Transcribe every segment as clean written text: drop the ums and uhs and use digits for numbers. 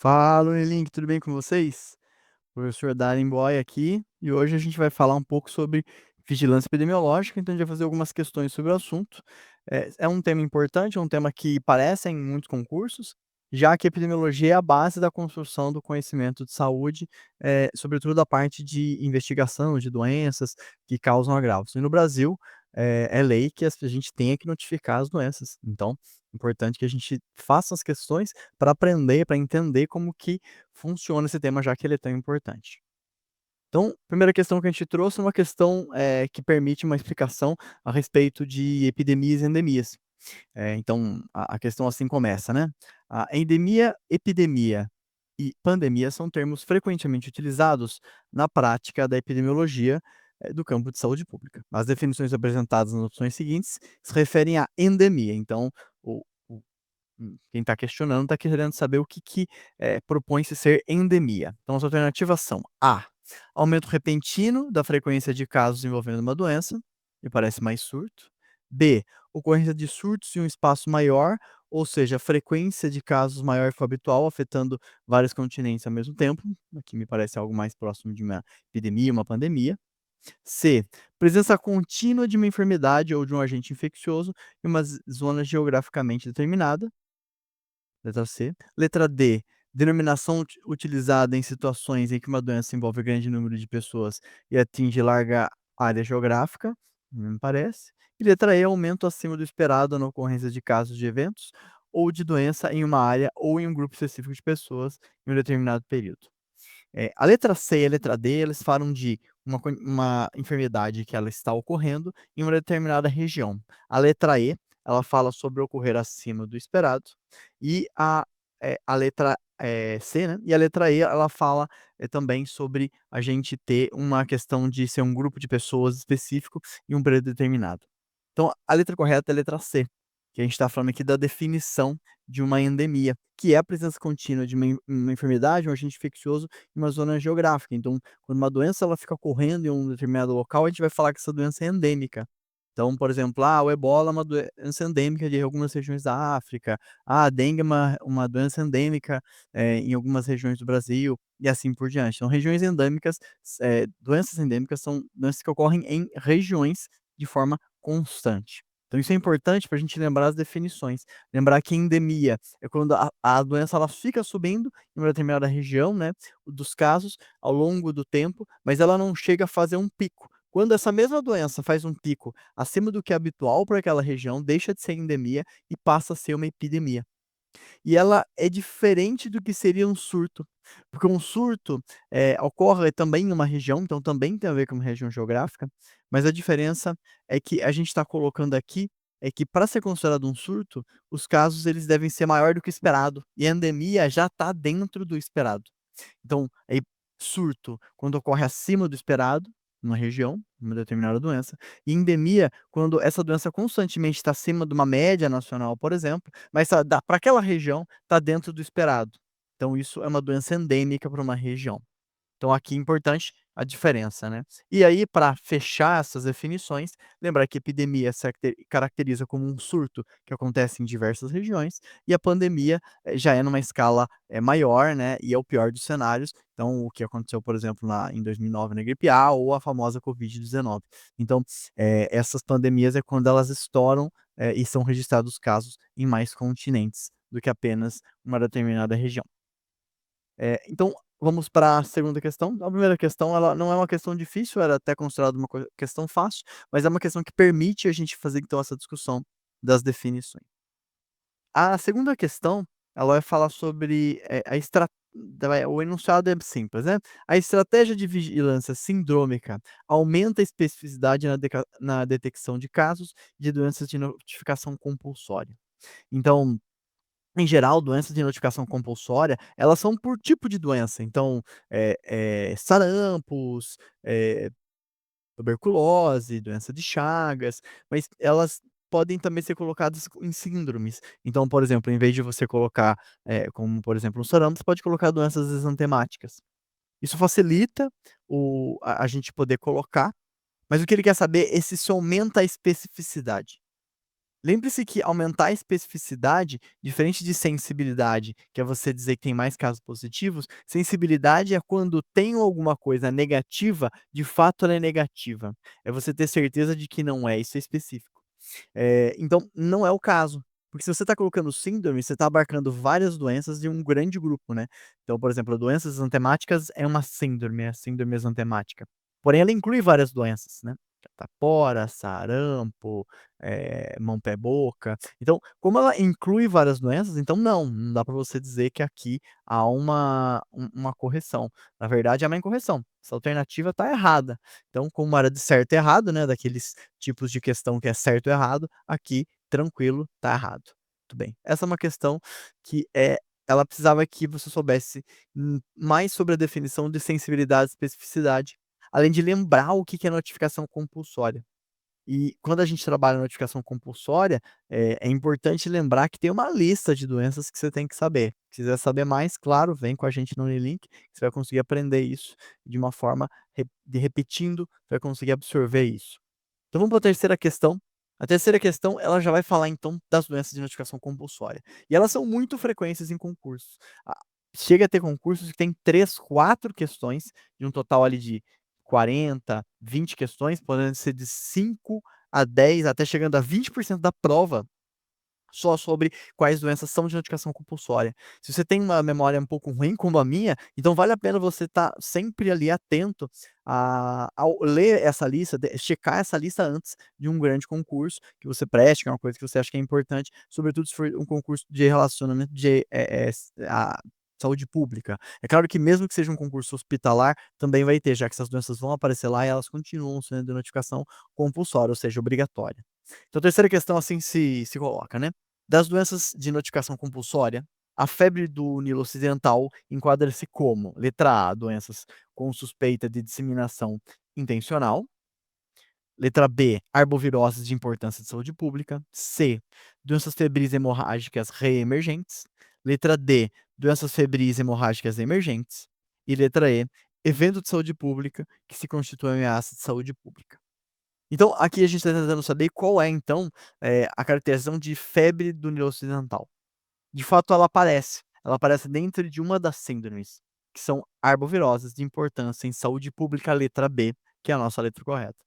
Fala, Unilink, tudo bem com vocês? Professor Darimboy aqui, e hoje a gente vai falar um pouco sobre vigilância epidemiológica, então a gente vai fazer algumas questões sobre o assunto. É um tema importante, é um tema que aparece em muitos concursos, já que a epidemiologia é a base da construção do conhecimento de saúde, sobretudo da parte de investigação de doenças que causam agravos. E no Brasil, é lei que a gente tenha que notificar as doenças. Então, é importante que a gente faça as questões para aprender, para entender como que funciona esse tema, já que ele é tão importante. Então, primeira questão que a gente trouxe é uma questão, que permite uma explicação a respeito de epidemias e endemias. Então, a questão assim começa, né: a endemia, epidemia e pandemia são termos frequentemente utilizados na prática da epidemiologia, do campo de saúde pública. As definições apresentadas nas opções seguintes se referem à endemia, então o quem está questionando está querendo saber o que propõe-se ser endemia. Então as alternativas são: A, aumento repentino da frequência de casos envolvendo uma doença, me parece mais surto. B, ocorrência de surtos em um espaço maior, ou seja, a frequência de casos maior que o habitual, afetando vários continentes ao mesmo tempo, aqui me parece algo mais próximo de uma epidemia, uma pandemia. C, presença contínua de uma enfermidade ou de um agente infeccioso em uma zona geograficamente determinada. Letra C. Letra D, denominação utilizada em situações em que uma doença envolve grande número de pessoas e atinge larga área geográfica, me parece. E letra E, aumento acima do esperado na ocorrência de casos de eventos ou de doença em uma área ou em um grupo específico de pessoas em um determinado período. A letra C e a letra D, eles falam de uma enfermidade que ela está ocorrendo em uma determinada região. A letra E, ela fala sobre ocorrer acima do esperado, e a letra, C, né, e a letra E, ela fala, também sobre a gente ter uma questão de ser um grupo de pessoas específico em um período determinado. Então, a letra correta é a letra C, que a gente está falando aqui da definição de uma endemia, que é a presença contínua de uma enfermidade, um agente infeccioso em uma zona geográfica. Então, quando uma doença ela fica ocorrendo em um determinado local, a gente vai falar que essa doença é endêmica. Então, por exemplo, o ebola é uma doença endêmica de algumas regiões da África, a dengue é uma doença endêmica, em algumas regiões do Brasil, e assim por diante. Então, regiões endêmicas, doenças endêmicas são doenças que ocorrem em regiões de forma constante. Então isso é importante para a gente lembrar as definições. Lembrar que endemia é quando a doença ela fica subindo em uma determinada região, né, dos casos ao longo do tempo, mas ela não chega a fazer um pico. Quando essa mesma doença faz um pico acima do que é habitual para aquela região, deixa de ser endemia e passa a ser uma epidemia. E ela é diferente do que seria um surto, porque um surto, ocorre também em uma região, então também tem a ver com uma região geográfica, mas a diferença é que a gente está colocando aqui, é que para ser considerado um surto, os casos eles devem ser maior do que o esperado, e a endemia já está dentro do esperado. Então, surto, quando ocorre acima do esperado, numa região, uma determinada doença, e endemia, quando essa doença constantemente está acima de uma média nacional, por exemplo, mas para aquela região, está dentro do esperado. Então isso é uma doença endêmica para uma região. Então aqui é importante a diferença, né. E aí para fechar essas definições, lembrar que epidemia se caracteriza como um surto que acontece em diversas regiões, e a pandemia, já é numa escala, maior, né, e é o pior dos cenários, então o que aconteceu, por exemplo, em 2009 na gripe A ou a famosa Covid-19. Então, essas pandemias é quando elas estouram, e são registrados casos em mais continentes do que apenas uma determinada região. Então, vamos para a segunda questão. A primeira questão, ela não é uma questão difícil, era até considerada uma questão fácil, mas é uma questão que permite a gente fazer, então, essa discussão das definições. A segunda questão, ela vai falar sobre, o enunciado é simples, né. A estratégia de vigilância sindrômica aumenta a especificidade na detecção de casos de doenças de notificação compulsória. Então, em geral, doenças de notificação compulsória, elas são por tipo de doença, então, sarampos, tuberculose, doença de Chagas, mas elas podem também ser colocadas em síndromes. Então, por exemplo, em vez de você colocar, como por exemplo, um sarampo, você pode colocar doenças exantemáticas. Isso facilita a gente poder colocar, mas o que ele quer saber é se isso aumenta a especificidade. Lembre-se que aumentar a especificidade, diferente de sensibilidade, que é você dizer que tem mais casos positivos, sensibilidade é quando tem alguma coisa negativa, de fato ela é negativa. É você ter certeza de que não é, isso é específico. Então não é o caso, porque se você está colocando síndrome, você está abarcando várias doenças de um grande grupo, né. Então, por exemplo, doenças exantemáticas é uma síndrome, é a síndrome exantemática. Porém ela inclui várias doenças, né, catapora, sarampo, mão, pé, boca. Então, como ela inclui várias doenças, então não dá para você dizer que aqui há uma correção. Na verdade é uma incorreção, essa alternativa está errada. Então, como era de certo e errado, né, daqueles tipos de questão que é certo ou errado, aqui tranquilo, tá errado. Tudo bem. Essa é uma questão que, ela precisava que você soubesse, mais sobre a definição de sensibilidade e especificidade, além de lembrar o que que é notificação compulsória. E quando a gente trabalha na notificação compulsória, é importante lembrar que tem uma lista de doenças que você tem que saber. Se quiser saber mais, claro, vem com a gente no Unilink, que você vai conseguir aprender isso de uma forma repetindo, você vai conseguir absorver isso. Então vamos para a terceira questão. A terceira questão, ela já vai falar então das doenças de notificação compulsória. E elas são muito frequentes em concursos. Chega a ter concursos que tem 3, 4 questões, de um total ali de 40, 20 questões, podendo ser de 5 a 10, até chegando a 20% da prova só sobre quais doenças são de notificação compulsória. Se você tem uma memória um pouco ruim como a minha, então vale a pena você estar sempre ali atento ao ler essa lista, checar essa lista antes de um grande concurso que você preste, que é uma coisa que você acha que é importante, sobretudo se for um concurso de relacionamento de saúde pública. É claro que mesmo que seja um concurso hospitalar, também vai ter, já que essas doenças vão aparecer lá e elas continuam sendo de notificação compulsória, ou seja, obrigatória. Então a terceira questão assim se coloca, né. Das doenças de notificação compulsória, a febre do Nilo Ocidental enquadra-se como: letra A, doenças com suspeita de disseminação intencional; letra B, arboviroses de importância de saúde pública; C, doenças febris hemorrágicas reemergentes; letra D, doenças febris hemorrágicas emergentes; e letra E, evento de saúde pública que se constitui ameaça de saúde pública. Então, aqui a gente está tentando saber qual é então, a caracterização de febre do Nilo Ocidental. De fato ela aparece dentro de uma das síndromes, que são arboviroses de importância em saúde pública, letra B, que é a nossa letra correta.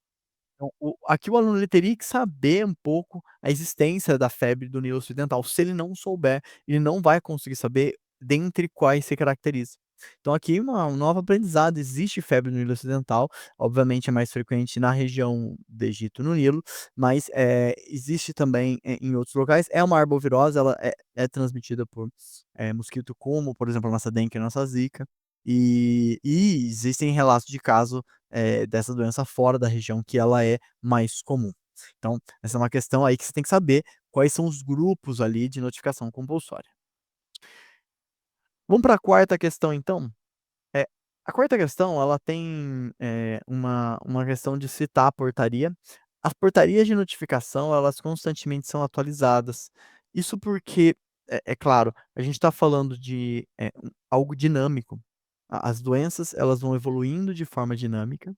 Então, aqui o aluno ele teria que saber um pouco a existência da febre do Nilo Ocidental. Se ele não souber, ele não vai conseguir saber dentre quais se caracteriza. Então aqui um novo aprendizado, existe febre no Nilo Ocidental, obviamente é mais frequente na região do Egito, no Nilo, mas, existe também em outros locais. É uma arbovirose, ela é transmitida por, mosquito como, por exemplo, a nossa dengue e a nossa zika, e existem relatos de caso dessa doença fora da região que ela é mais comum. Então, essa é uma questão aí que você tem que saber quais são os grupos ali de notificação compulsória. Vamos para a quarta questão então? É, a quarta questão ela tem, uma questão de citar a portaria. As portarias de notificação, elas constantemente são atualizadas. Isso porque, é claro, a gente está falando de, algo dinâmico. As doenças, elas vão evoluindo de forma dinâmica,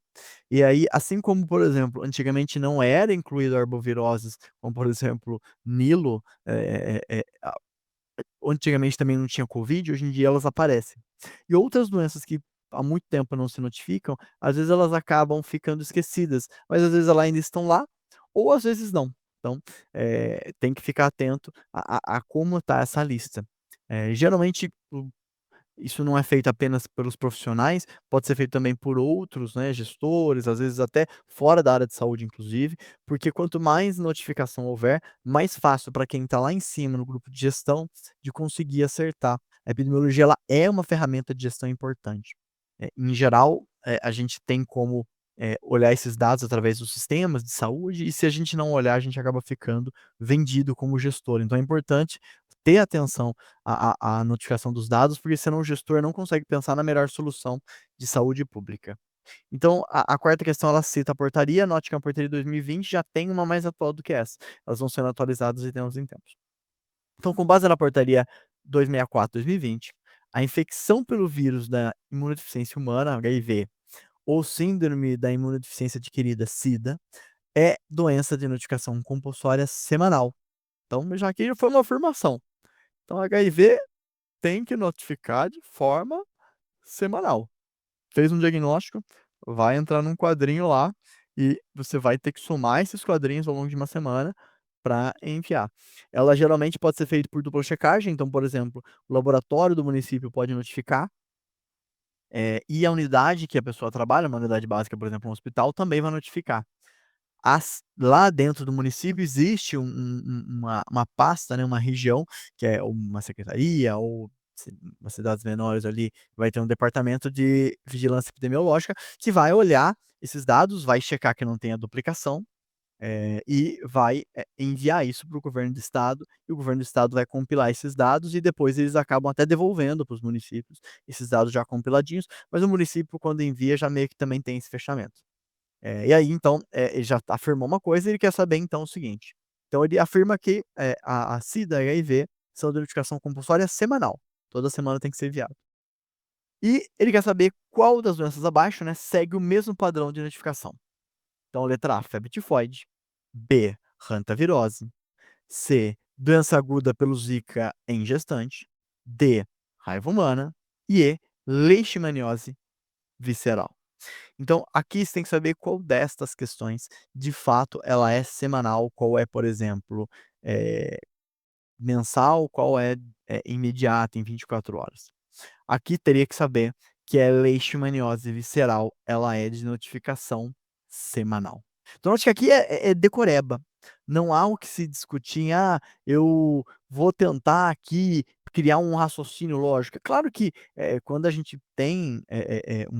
e aí, assim como, por exemplo, antigamente não era incluído arboviroses, como por exemplo, Nilo, antigamente também não tinha covid, hoje em dia elas aparecem. E outras doenças que há muito tempo não se notificam, às vezes elas acabam ficando esquecidas, mas às vezes elas ainda estão lá, ou às vezes não. Então, tem que ficar atento a como está essa lista. Geralmente isso não é feito apenas pelos profissionais, pode ser feito também por outros, né, gestores, às vezes até fora da área de saúde inclusive, porque quanto mais notificação houver, mais fácil para quem está lá em cima no grupo de gestão, de conseguir acertar. A epidemiologia ela é uma ferramenta de gestão importante. Em geral, a gente tem como, olhar esses dados através dos sistemas de saúde e se a gente não olhar, a gente acaba ficando vendido como gestor. Então é importante ter atenção à notificação dos dados, porque senão o gestor não consegue pensar na melhor solução de saúde pública. Então a quarta questão ela cita a portaria, note que a portaria de 2020 já tem uma mais atual do que essa. Elas vão sendo atualizadas de tempos em tempos. Então com base na portaria 264/2020, a infecção pelo vírus da imunodeficiência humana, HIV, ou síndrome da imunodeficiência adquirida, SIDA, é doença de notificação compulsória semanal. Então já aqui foi uma afirmação. Então HIV tem que notificar de forma semanal. Fez um diagnóstico, vai entrar num quadrinho lá e você vai ter que somar esses quadrinhos ao longo de uma semana para enviar. Ela geralmente pode ser feita por dupla checagem, então, por exemplo, o laboratório do município pode notificar, e a unidade que a pessoa trabalha, uma unidade básica, por exemplo, um hospital, também vai notificar. Lá dentro do município existe uma pasta, né, uma região, que é uma secretaria ou umas cidades menores ali, vai ter um departamento de vigilância epidemiológica, que vai olhar esses dados, vai checar que não tenha duplicação, e vai, enviar isso para o governo do estado, e o governo do estado vai compilar esses dados e depois eles acabam até devolvendo para os municípios, esses dados já compiladinhos, mas o município quando envia já meio que também tem esse fechamento. E aí então, ele já afirmou uma coisa e ele quer saber então o seguinte, então ele afirma que, a SIDA e HIV são de notificação compulsória semanal, toda semana tem que ser enviado. E ele quer saber qual das doenças abaixo, né, segue o mesmo padrão de notificação. Então letra A, febre tifoide, B, hantavirose, C, doença aguda pelo Zika em gestante, D, raiva humana e E, leishmaniose visceral. Então, aqui você tem que saber qual destas questões, de fato, ela é semanal, qual é, por exemplo, eh, mensal, qual é, imediata, em 24 horas. Aqui teria que saber que a leishmaniose visceral, ela é de notificação semanal. Então acho que aqui é decoreba, não há o que se discutir em: "Ah, eu vou tentar aqui criar um raciocínio lógico". É claro que, quando a gente tem,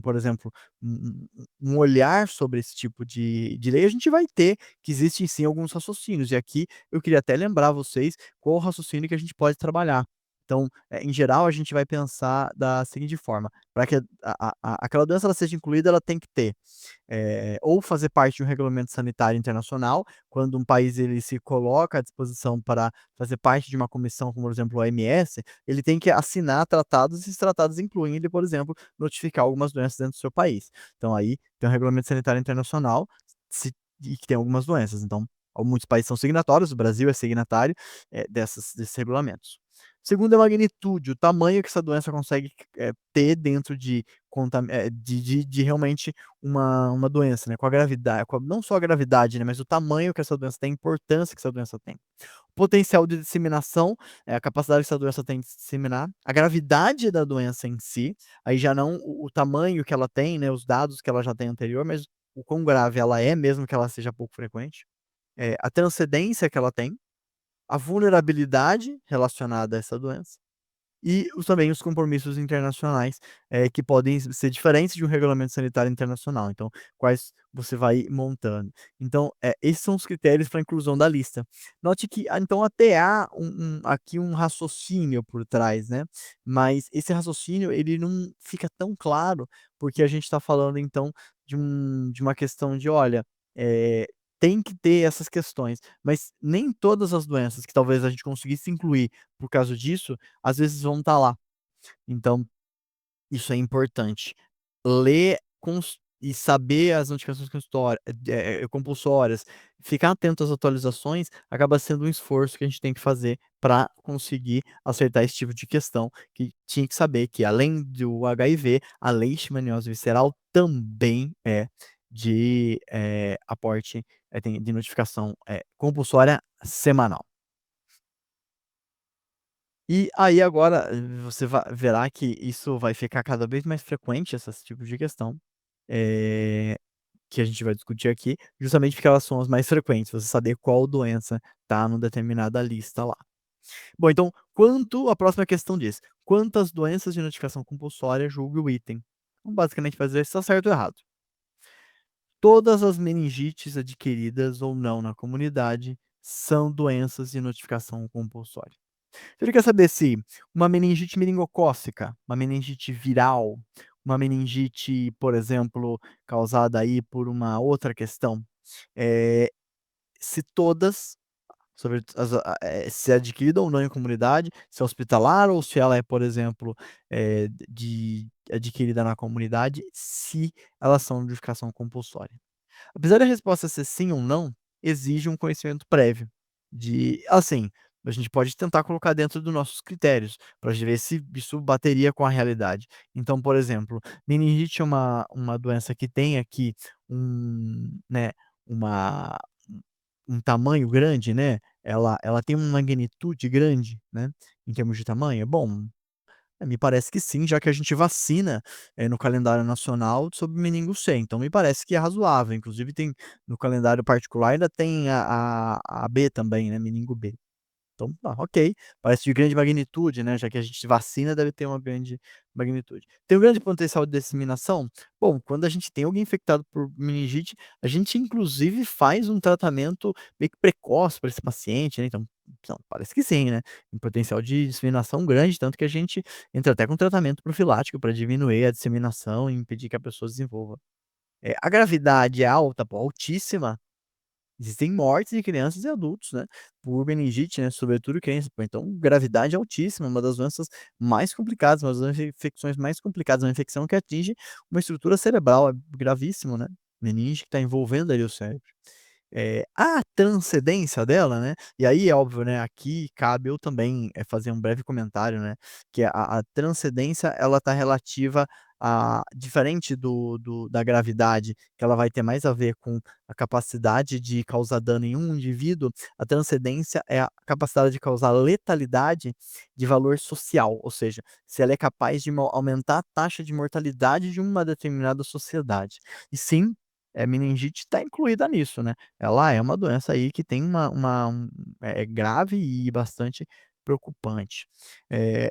por exemplo, um olhar sobre esse tipo de lei, a gente vai ter que existem sim alguns raciocínios, e aqui eu queria até lembrar vocês qual o raciocínio que a gente pode trabalhar. Então, em geral, a gente vai pensar da seguinte forma: para que aquela doença ela seja incluída, ela tem que ter, ou fazer parte de um regulamento sanitário internacional, quando um país ele se coloca à disposição para fazer parte de uma comissão, como por exemplo a OMS, ele tem que assinar tratados, e esses tratados incluem ele, por exemplo, notificar algumas doenças dentro do seu país. Então aí tem um regulamento sanitário internacional, se e que tem algumas doenças, então muitos países são signatários, o Brasil é signatário, desses regulamentos. Segundo, a magnitude, o tamanho que essa doença consegue, ter dentro de de realmente uma doença, né, com a gravidade, não só a gravidade, né, mas o tamanho que essa doença tem, a importância que essa doença tem. Potencial de disseminação, é a capacidade que essa doença tem de se disseminar, a gravidade da doença em si, aí já não o tamanho que ela tem, né, os dados que ela já tem anterior, mas o quão grave ela é, mesmo que ela seja pouco frequente, a transcendência que ela tem, a vulnerabilidade relacionada a essa doença e também os compromissos internacionais, que podem ser diferentes de um regulamento sanitário internacional, então, quais você vai montando. Então, esses são os critérios para a inclusão da lista. Note que, então até há aqui um raciocínio por trás, né, mas esse raciocínio ele não fica tão claro, porque a gente está falando então de uma questão de: "Olha, eh, tem que ter essas questões", mas nem todas as doenças que talvez a gente conseguisse incluir por causa disso, às vezes vão estar lá. Então, isso é importante. Ler e saber as notificações compulsórias, ficar atento às atualizações, acaba sendo um esforço que a gente tem que fazer para conseguir acertar esse tipo de questão, que tinha que saber que além do HIV, a leishmaniose visceral também é de, aporte, tem de notificação, compulsória semanal. E aí agora você verá que isso vai ficar cada vez mais frequente, esse tipo de questão, eh, que a gente vai discutir aqui, justamente porque elas são as mais frequentes, você saber qual doença está numa determinada lista lá. Bom, então, a próxima questão diz: "Quantas doenças de notificação compulsória julgue o item?". Então, basicamente vai dizer se está certo ou errado. Todas as meningites adquiridas ou não na comunidade são doenças de notificação compulsória. Ele quer saber se uma meningite meningocócica, uma meningite viral, uma meningite, por exemplo, causada aí por uma outra questão, eh, se todas sobre se é adquirida ou não em comunidade, se é hospitalar ou se ela é, por exemplo, adquirida na comunidade, se elas são de notificação compulsória. Apesar da resposta ser sim ou não, exige um conhecimento prévio. assim, a gente pode tentar colocar dentro dos nossos critérios, para ver se isso bateria com a realidade. Então, por exemplo, meningite é uma doença que tem aqui né, uma um tamanho grande, né, ela tem uma magnitude grande, né, em termos de tamanho? Bom, me parece que sim, já que a gente vacina, no calendário nacional sobre meningo C, então me parece que é razoável, inclusive tem no calendário particular ainda tem a B também, né, meningo B. Então, tá, ok. Parece de grande magnitude, né, já que a gente vacina, deve ter uma grande magnitude. Tem um grande potencial de disseminação? Bom, quando a gente tem alguém infectado por meningite, a gente inclusive faz um tratamento meio que precoce para esse paciente, né, então parece que sim, né, um potencial de disseminação grande, tanto que a gente entra até com tratamento profilático para diminuir a disseminação e impedir que a pessoa desenvolva. A gravidade é alta? Pô, altíssima. Existem mortes de crianças e adultos, né, por meningite, né, sobretudo crianças, pô, então gravidade altíssima, uma das doenças mais complicadas, uma das infecções mais complicadas, uma infecção que atinge uma estrutura cerebral, é gravíssimo, né, meningite que está envolvendo ali o cérebro. A transcendência dela, né, e aí é óbvio, né, aqui cabe eu também, fazer um breve comentário, né, que a transcendência ela tá relativa a diferente da gravidade, que ela vai ter mais a ver com a capacidade de causar dano em um indivíduo, a transcendência é a capacidade de causar letalidade de valor social, ou seja, se ela é capaz de aumentar a taxa de mortalidade de uma determinada sociedade. E sim, meningite está incluída nisso, né. Ela é uma doença aí que tem é grave e bastante preocupante.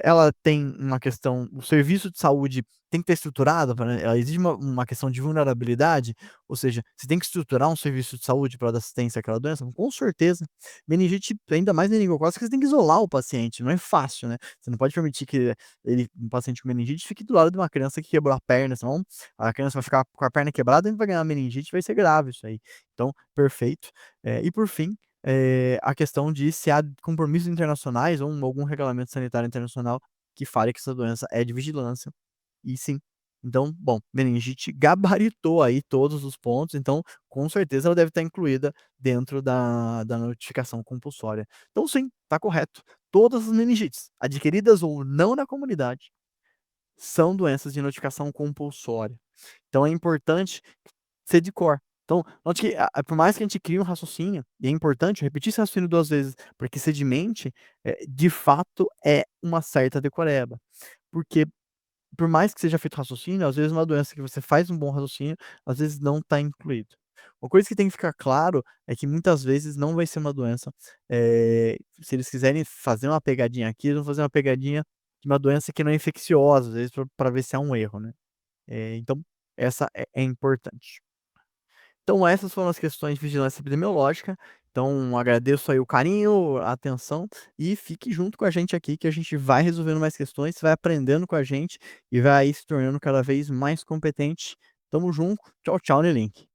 Ela tem uma questão o serviço de saúde tem que estar estruturado pra ela exige uma questão de vulnerabilidade, ou seja, você tem que estruturar um serviço de saúde para dar assistência àquela doença? Com certeza. Meningite, ainda mais meningocócica, você tem que isolar o paciente, não é fácil, né. Você não pode permitir que um paciente com meningite fique do lado de uma criança que quebrou a perna, senão a criança vai ficar com a perna quebrada e vai ganhar meningite, vai ser grave isso aí. Então, perfeito. E por fim, a questão de se há compromissos internacionais ou algum regulamento sanitário internacional que fale que essa doença é de vigilância, e sim. Então, bom, meningite gabaritou aí todos os pontos, então, com certeza ela deve estar incluída dentro da notificação compulsória. Então sim, está correto. Todas as meningites, adquiridas ou não na comunidade, são doenças de notificação compulsória. Então é importante ser de cor. Então, note que por mais que a gente crie um raciocínio, e é importante repetir esse raciocínio 2 vezes, para que sedimente, de fato é uma certa decoreba. Porque por mais que seja feito raciocínio, às vezes uma doença que você faz um bom raciocínio, às vezes não está incluído. Uma coisa que tem que ficar claro é que muitas vezes não vai ser uma doença, se eles quiserem fazer uma pegadinha aqui, eles vão fazer uma pegadinha de uma doença que não é infecciosa, às vezes pra ver se há um erro, né. Então essa é importante. Então essas foram as questões de vigilância epidemiológica, então agradeço aí o carinho, a atenção e fique junto com a gente aqui que a gente vai resolvendo mais questões, vai aprendendo com a gente e vai aí se tornando cada vez mais competente. Tamo junto, tchau, tchau, Nilink.